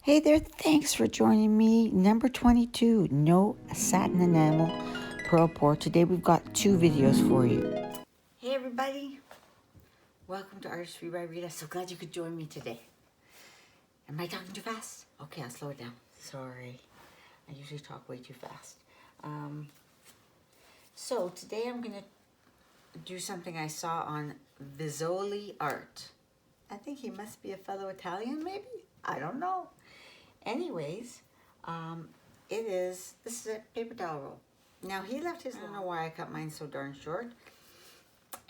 Hey there, thanks for joining me. Number 22, no satin enamel pearl pour. Today we've got two videos for you. Hey everybody, welcome to Artistry by Rita. So glad you could join me today. Am I talking too fast? Okay, I'll slow it down. Sorry, I usually talk way too fast. So today I'm going to do something I saw on Visoli Art. I think he must be a fellow Italian, maybe? I don't know. Anyways, this is a paper towel roll. Now he left his, I don't know why I cut mine so darn short.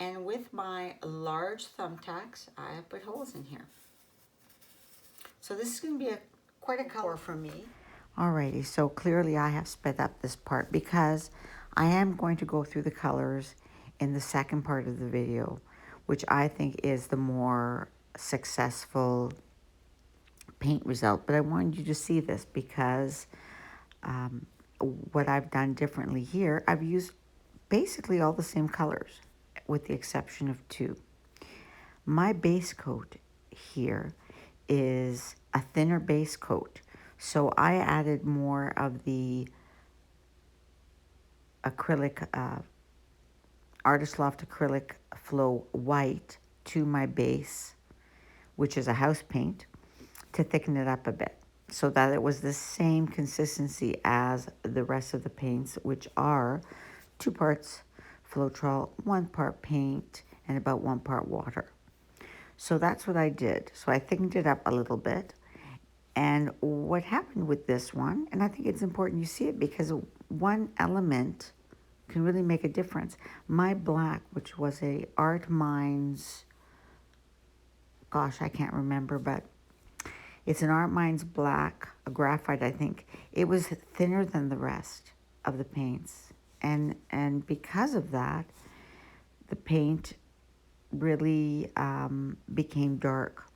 And with my large thumbtacks, I put holes in here. So this is going to be quite a color for me. Alrighty, so clearly I have sped up this part because I am going to go through the colors in the second part of the video, which I think is the more successful paint result. But I wanted you to see this because what I've done differently here, I've used basically all the same colors with the exception of two. My base coat here is a thinner base coat, so I added more of the acrylic Artist Loft acrylic flow white to my base, which is a house paint, to thicken it up a bit so that it was the same consistency as the rest of the paints, which are 2 parts floetrol, 1 part paint, and about 1 part water. So that's what I did. So I thickened it up a little bit. And what happened with this one, and I think it's important you see it because one element can really make a difference. My black, which was a Art Minds, gosh, I can't remember, but it's an Art Minds black, a graphite, I think. It was thinner than the rest of the paints. And because of that, the paint really became dark.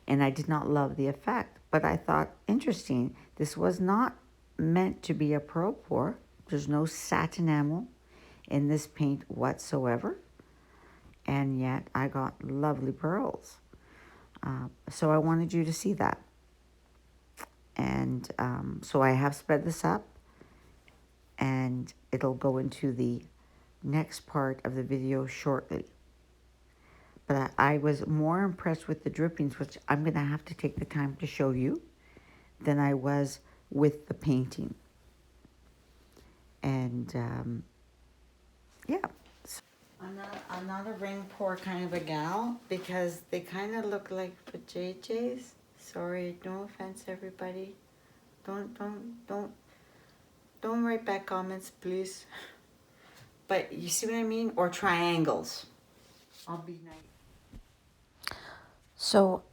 And I did not love the effect, but I thought, interesting, this was not meant to be a pearl pour. There's no satin enamel in this paint whatsoever. And yet I got lovely pearls. So I wanted you to see that. And so I have sped this up, and it'll go into the next part of the video shortly. But I was more impressed with the drippings, which I'm going to have to take the time to show you, than I was with the painting. And yeah. So I'm not a ring pour kind of a gal because they kind of look like vajayjays. Sorry, no offense, everybody. Don't write back comments, please. But you see what I mean? Or triangles. I'll be nice. So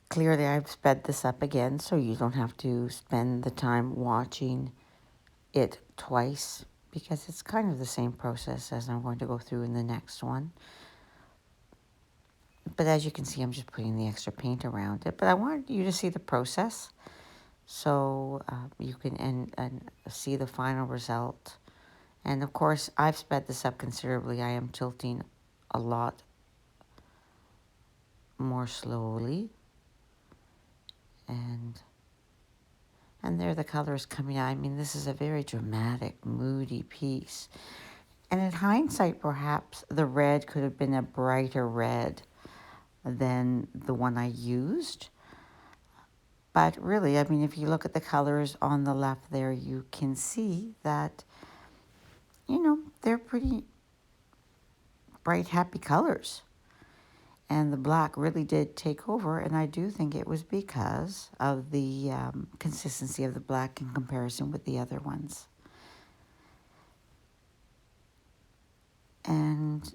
clearly I've sped this up again, so you don't have to spend the time watching it twice, because it's kind of the same process as I'm going to go through in the next one. But as you can see, I'm just putting the extra paint around it. But I wanted you to see the process so you can and see the final result. And of course, I've sped this up considerably. I am tilting a lot more slowly. And there the color is coming out. I mean, this is a very dramatic, moody piece. And in hindsight, perhaps the red could have been a brighter red than the one I used. But really, I mean, if you look at the colors on the left there, you can see that, you know, they're pretty bright, happy colors. And the black really did take over, and I do think it was because of the consistency of the black in comparison with the other ones. And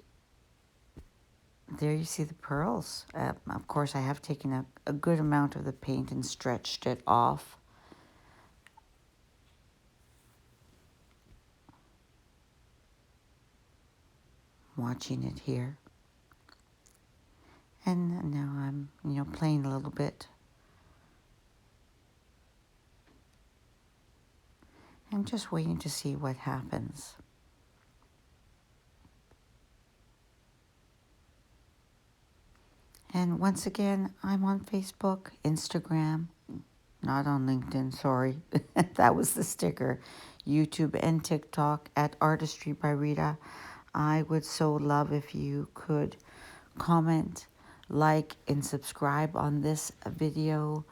there you see the pearls. Of course, I have taken a good amount of the paint and stretched it off. Watching it here. And now I'm, playing a little bit. I'm just waiting to see what happens. And once again, I'm on Facebook, Instagram, not on LinkedIn, sorry. That was the sticker. YouTube and TikTok at @ArtistRibyRita. I would so love if you could comment, like, and subscribe on this video.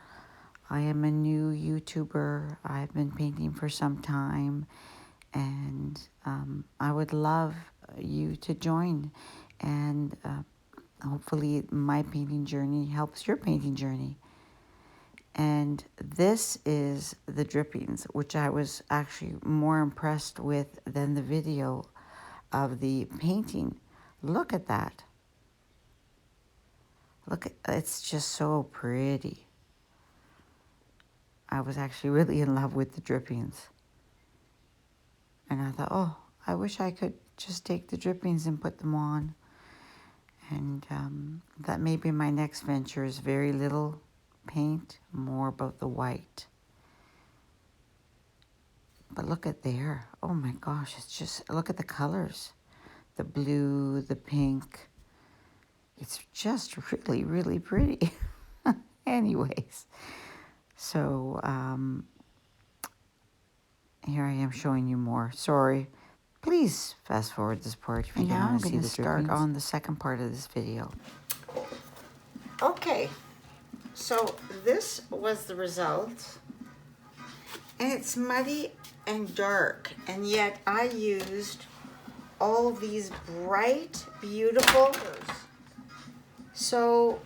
I am a new YouTuber. I've been painting for some time, and I would love you to join, and hopefully my painting journey helps your painting journey. And this is the drippings, which I was actually more impressed with than the video of the painting. Look at that. Look at, it's just so pretty. I was actually really in love with the drippings. And I thought, oh, I wish I could just take the drippings and put them on. And that may be my next venture, is very little paint, more about the white. But look at there. Oh my gosh, it's just, look at the colors. The blue, the pink. It's just really, really pretty. Anyways, so here I am showing you more. Sorry. Please fast forward this part if you don't want to see the drippings. Now I'm going to start on the second part of this video. Okay, so this was the result. And it's muddy and dark, and yet I used all these bright, beautiful colors. So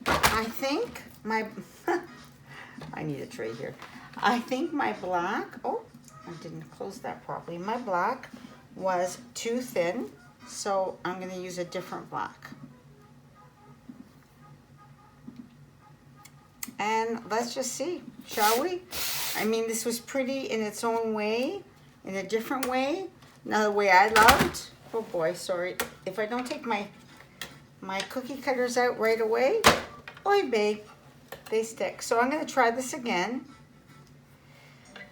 I think my, I need a tray here. I think my black, oh, I didn't close that properly. My black was too thin, so I'm going to use a different black. And let's just see, shall we? I mean, this was pretty in its own way, in a different way, another way I loved. Oh boy, sorry. If I don't take my cookie cutters out right away, oy vey, they stick. So I'm going to try this again.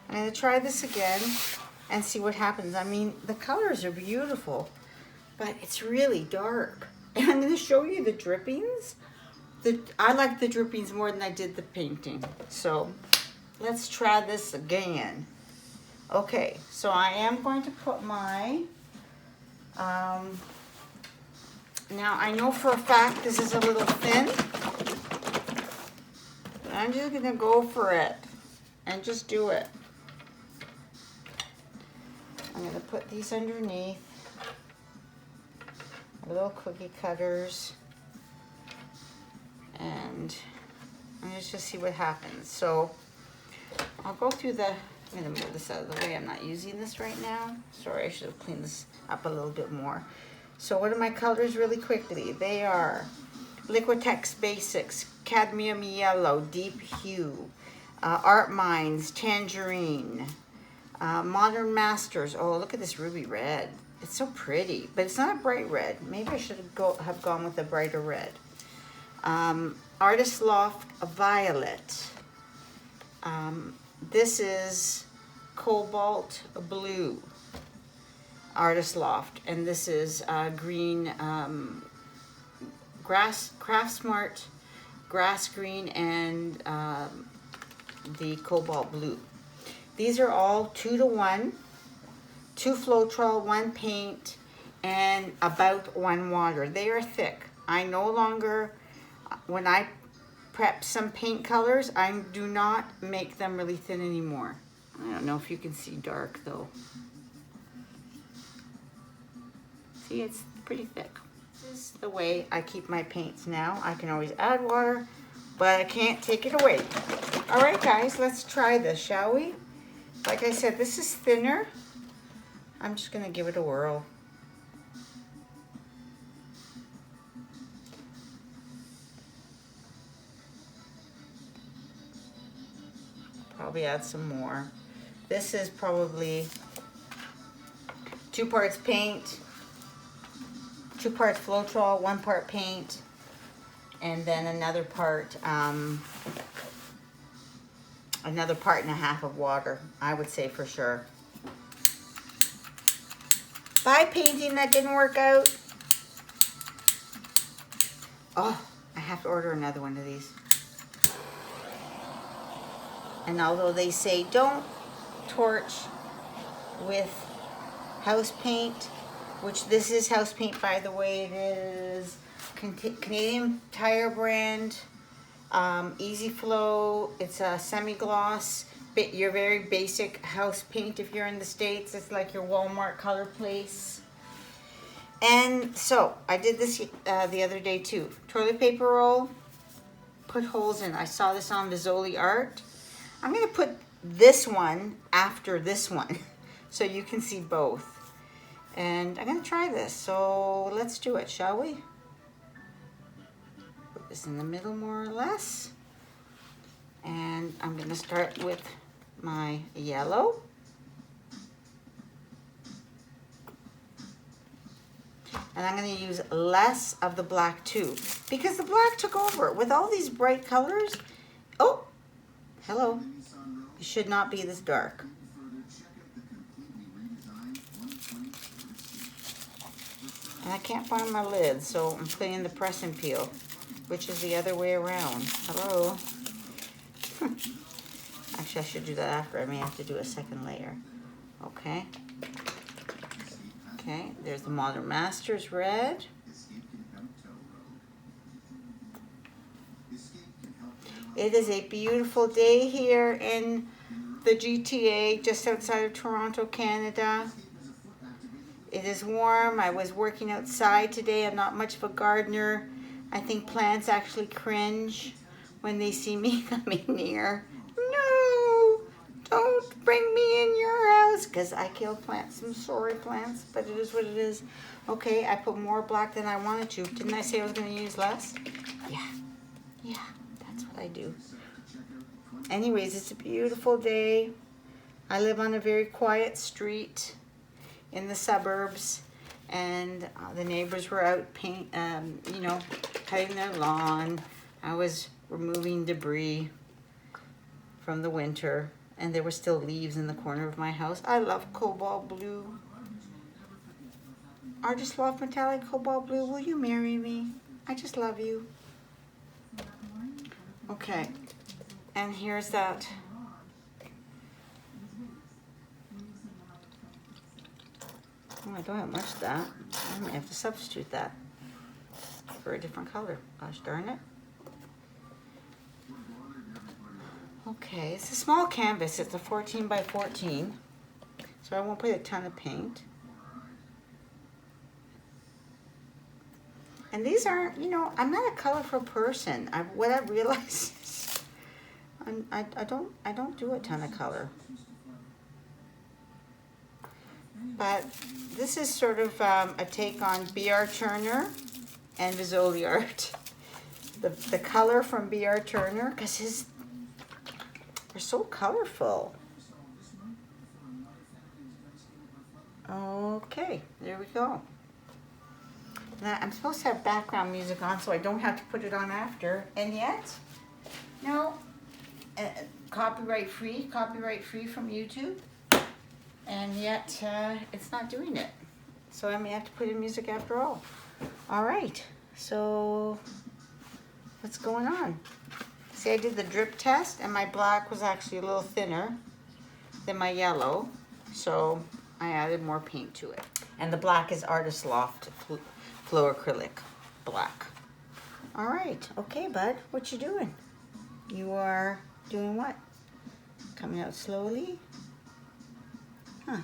I'm going to try this again and see what happens. I mean, the colors are beautiful, but it's really dark. And I'm going to show you the drippings. I like the drippings more than I did the painting. So let's try this again. Okay, so I am going to put my, now I know for a fact this is a little thin. But I'm just going to go for it and just do it. I'm going to put these underneath, little cookie cutters, and let's just see what happens. So I'll go through the, I'm going to move this out of the way. I'm not using this right now. Sorry, I should have cleaned this up a little bit more. So what are my colors really quickly? They are Liquitex Basics, Cadmium Yellow, Deep Hue, Art Minds, Tangerine, Modern Masters. Oh, look at this ruby red. It's so pretty, but it's not a bright red. Maybe I should have gone with a brighter red. Artist Loft Violet. This is Cobalt Blue, Artist Loft, and this is green, Craftsmart Grass Green, and the Cobalt Blue. These are all 2 to 1, 2 floetrol, 1 paint, and about 1 water. They are thick. I no longer, when I prep some paint colors, I do not make them really thin anymore. I don't know if you can see dark though. See, it's pretty thick. This is the way I keep my paints now. I can always add water, but I can't take it away. All right, guys, let's try this, shall we? Like I said, this is thinner. I'm just gonna give it a whirl. Probably add some more. This is probably 2 parts paint, 2 parts floetrol, 1 part paint, and then another part and a half of water, I would say for sure. Bye, painting that didn't work out. Oh, I have to order another one of these. And although they say don't torch with house paint, which this is house paint, by the way, it is Canadian Tire brand, Easy Flow. It's a semi-gloss, your very basic house paint. If you're in the States, it's like your Walmart color place. And so I did this the other day too. Toilet paper roll, put holes in. I saw this on Visoli Art. I'm gonna put this one after this one so you can see both. And I'm gonna try this, so let's do it, shall we? Put this in the middle more or less. And I'm gonna start with my yellow. And I'm gonna use less of the black too, because the black took over. With all these bright colors, oh, hello. It should not be this dark. And I can't find my lid, so I'm putting the press and peel, which is the other way around. Hello. Actually, I should do that after. I may have to do a second layer. Okay. Okay, there's the Modern Masters red. It is a beautiful day here in the GTA, just outside of Toronto, Canada. It is warm. I was working outside today. I'm not much of a gardener. I think plants actually cringe when they see me coming near. No, don't bring me in your house, because I kill plants. I'm sorry, plants, but it is what it is. Okay, I put more black than I wanted to. Didn't I say I was going to use less? Yeah, that's what I do. Anyways, it's a beautiful day. I live on a very quiet street in the suburbs, and the neighbors were out cutting their lawn. I was removing debris from the winter, and there were still leaves in the corner of my house. I love cobalt blue. Artist Love Metallic Cobalt Blue, will you marry me? I just love you. Okay, and here's that. Oh, I don't have much of that. I might have to substitute that for a different color. Gosh darn it. Okay, it's a small canvas. It's a 14 by 14. So I won't put a ton of paint. And these aren't, I'm not a colorful person. What I've realized is I don't do a ton of color. But this is sort of a take on B.R. Turner and Visoli Art. The color from B.R. Turner, because they're so colorful. Okay, there we go. Now, I'm supposed to have background music on so I don't have to put it on after. And yet, no, copyright free from YouTube. And yet, it's not doing it. So I may have to put in music after all. All right, so what's going on? See, I did the drip test, and my black was actually a little thinner than my yellow. So I added more paint to it. And the black is Artist Loft Flow Acrylic Black. All right, okay, bud, what you doing? You are doing what? Coming out slowly? Huh.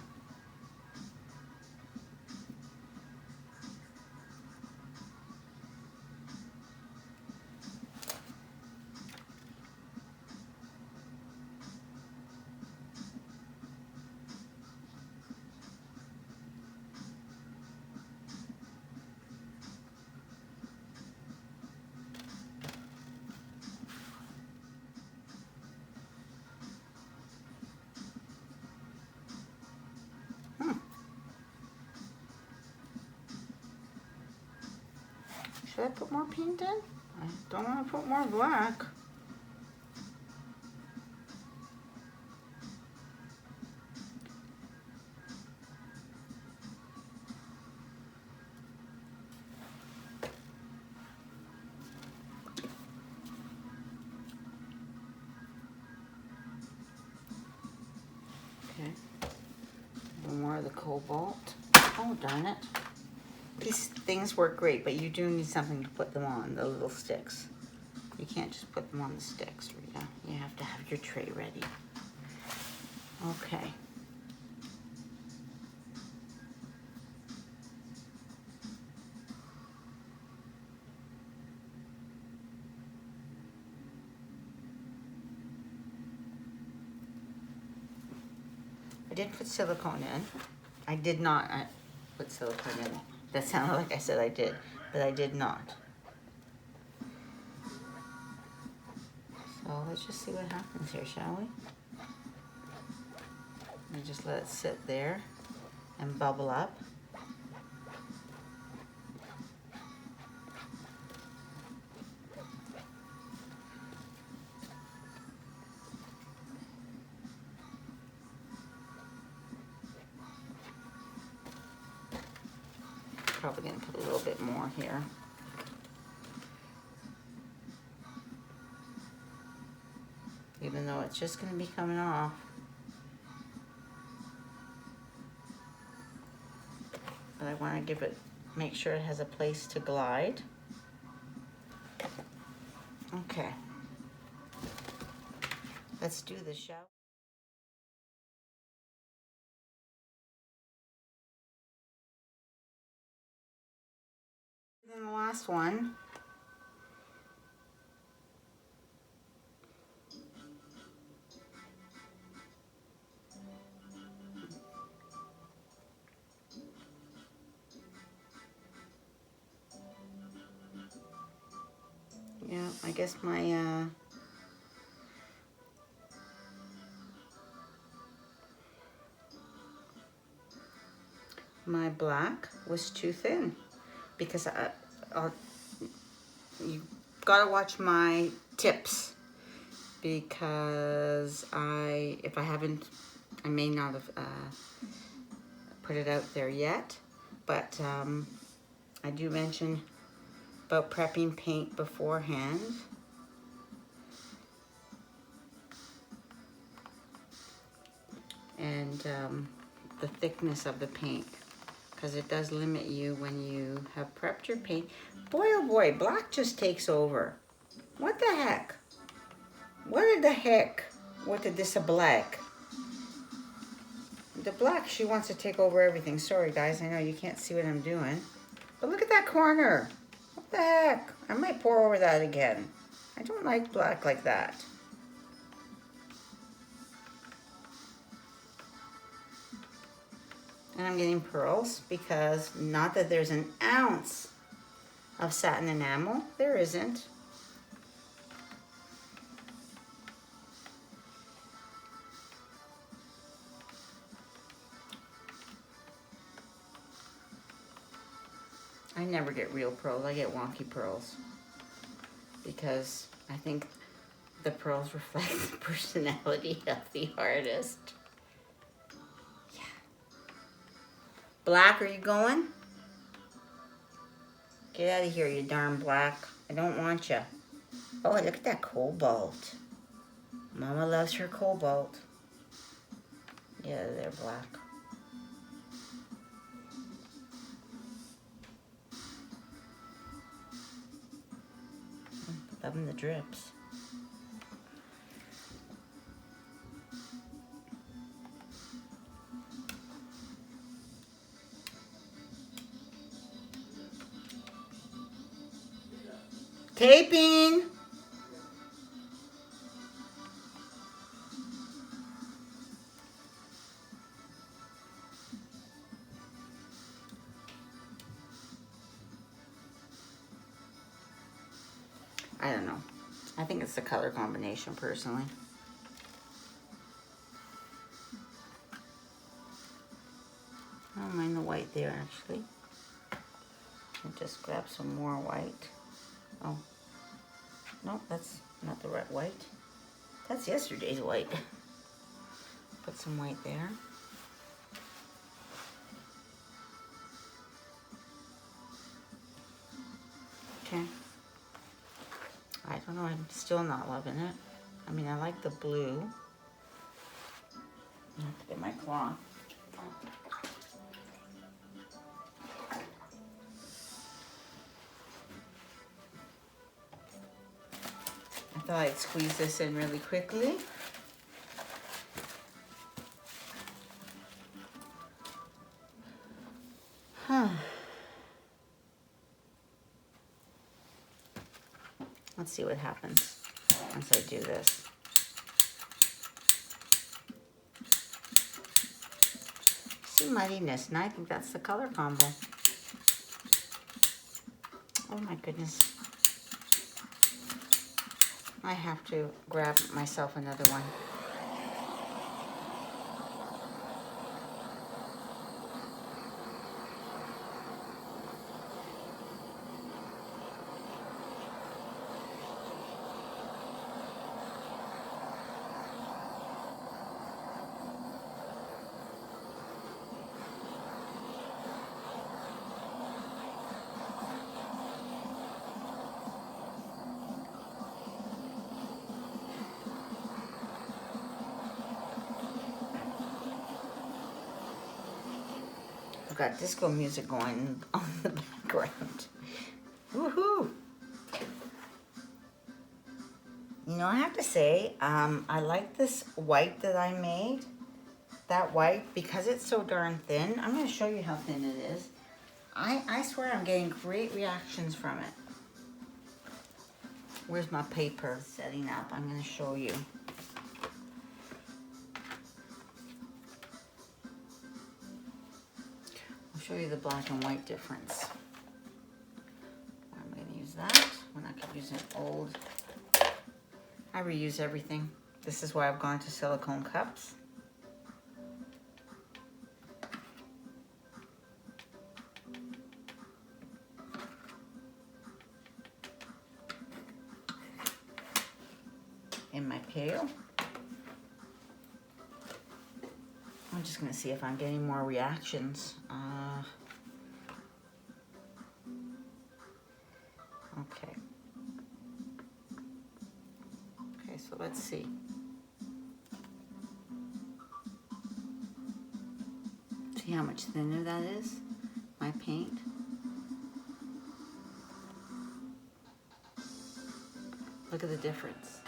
Should I put more paint in? I don't want to put more black. more of the cobalt. Oh, darn it. These things work great, but you do need something to put them on, the little sticks. You can't just put them on the sticks, Rita. You have to have your tray ready. Okay. I did put silicone in. I did not put silicone in. That sounded like I said I did, but I did not. So let's just see what happens here, shall we? And just let it sit there and bubble up. Probably gonna put a little bit more here. Even though it's just gonna be coming off. But I wanna give it, make sure it has a place to glide. Okay. Let's do the show. Then the last one. Yeah, I guess my black was too thin because you gotta watch my tips because if I haven't, I may not have put it out there yet, but I do mention about prepping paint beforehand. And the thickness of the paint, because it does limit you when you have prepped your paint. Boy, oh boy, black just takes over. What the heck? What the heck with this black? The black, she wants to take over everything. Sorry guys, I know you can't see what I'm doing. But look at that corner. What the heck? I might pour over that again. I don't like black like that. And I'm getting pearls because not that there's an ounce of satin enamel. There isn't. I never get real pearls. I get wonky pearls because I think the pearls reflect the personality of the artist. Black, are you going? Get out of here, you darn black. I don't want you. Oh, look at that cobalt. Mama loves her cobalt. Yeah, they're black. Loving the drips. Taping. I don't know. I think it's the color combination personally. I don't mind the white there actually. I'll just grab some more white. Oh, no, that's not the right white. That's yesterday's white. Put some white there. Okay. I don't know, I'm still not loving it. I mean, I like the blue. I have to get my cloth. thought I'd squeeze this in really quickly. Let's see what happens once I do this. See muddiness, and I think that's the color combo. Oh my goodness. I have to grab myself another one. I've got disco music going on the background. Woohoo! You know, I have to say, I like this white that I made. That white, because it's so darn thin. I'm going to show you how thin it is. I swear I'm getting great reactions from it. Where's my paper setting up? I'm going to show you. Show you the black and white difference. I'm going to use that when I could use an old. I reuse everything. This is why I've gone to silicone cups. In my pail. I'm just going to see if I'm getting more reactions. Okay. Okay, so let's see. See how much thinner that is? My paint. Look at the difference.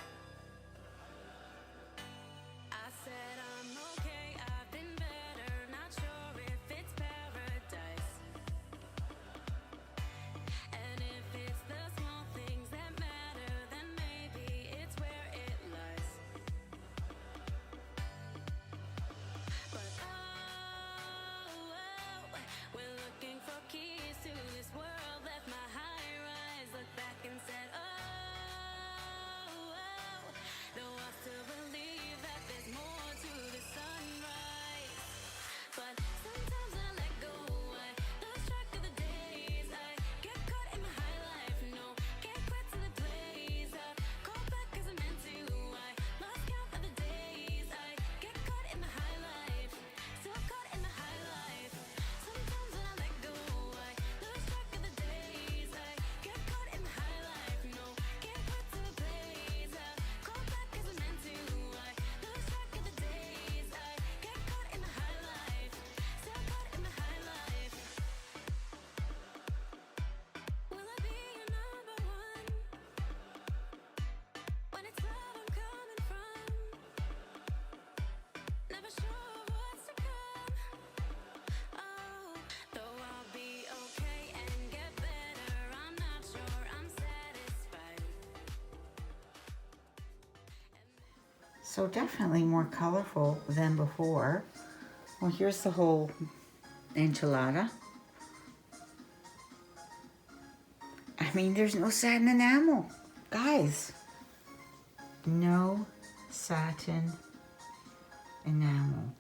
So definitely more colorful than before. Well, here's the whole enchilada. I mean, there's no satin enamel. Guys, no satin enamel.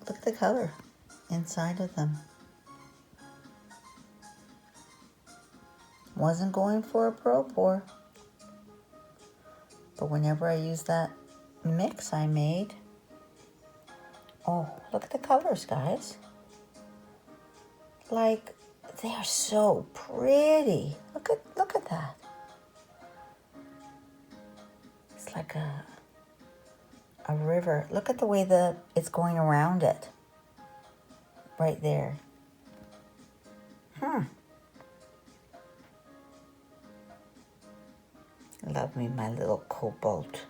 Look at the color inside of them. Wasn't going for a pro pour, but whenever I use that mix I made, oh, look at the colors, guys. Like, they are so pretty. Look at that. It's like a a river. Look at the way it's going around it. Right there. Love me my little cobalt.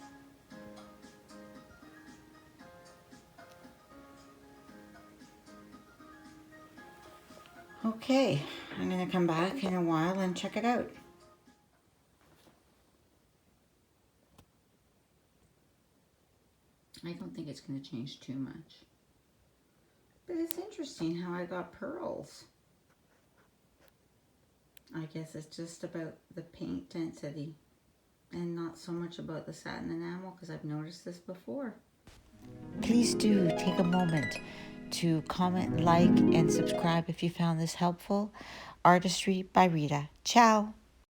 Okay, I'm going to come back in a while and check it out. I don't think it's going to change too much. But it's interesting how I got pearls. I guess it's just about the paint density and not so much about the satin enamel, because I've noticed this before. Please do take a moment to comment, like, and subscribe if you found this helpful. Artistry by Rita. Ciao.